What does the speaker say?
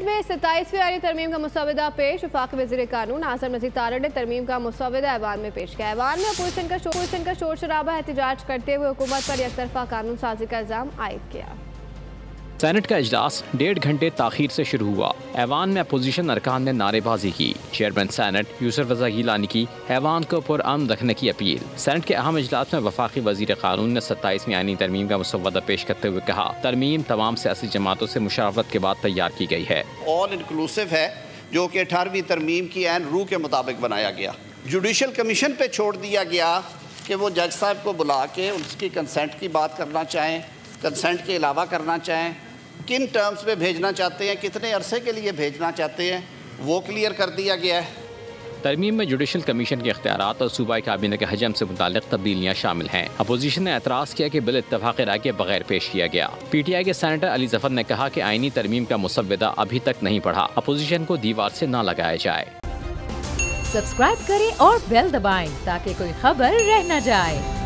में 27वीं आईनी तरमीम का मुसव्वदा पेश। वफाकी वज़ीर कानून आज़म नज़ीर तारड़ ने तरमीम का मुसव्वदा ऐवान में पेश किया। ऐवान में अपोजिशन का शोर शराबा एहतजाज करते हुए हुकूमत पर एकतरफा कानून साजी का इल्ज़ाम आयद किया। सेनेट का इजलास 1.5 घंटे ताखीर से शुरू हुआ। ऐवान में अपोजिशन अरकान ने नारेबाजी की। चेयरमैन सेनेट यूसुफ रज़ा गिलानी की ऐवान को पुरअमन रखने की अपील। सेनेट के अहम इजलास में वफाकी वज़ीर कानून ने 27वीं आईनी तरमीम का मुसव्वदा पेश करते हुए कहा, तरमीम तमाम सियासी जमातों से मुशावरत के बाद तैयार की गई है। ऑल इंक्लूसिव है, जो कि 18वीं तरमीम की ऐन रूह के मुताबिक बनाया गया। जुडिशल कमीशन पे छोड़ दिया गया कि वो जज साहब को बुला के उसकी कंसेंट की बात करना चाहें, कंसेंट के अलावा करना चाहें, किन टर्म्स में भेजना चाहते हैं, कितने अरसे के लिए भेजना चाहते हैं, वो क्लियर कर दिया गया है। तरमीम में जुडिशल कमीशन के इख्तियारात और सूबाई काबीना के हजम से मुताल्लिक तब्दीलियाँ शामिल हैं। अपोजिशन ने एतराज़ किया कि बिल इत्तफाक़ राय के बगैर पेश किया गया। PTI के सेनेटर अली जफर ने कहा कि आईनी तरमीम का मुसव्वदा अभी तक नहीं पढ़ा, अपोजिशन को दीवार से न लगाया जाए। सब्सक्राइब करें और बेल दबाएं ताकि कोई खबर रह न जाए।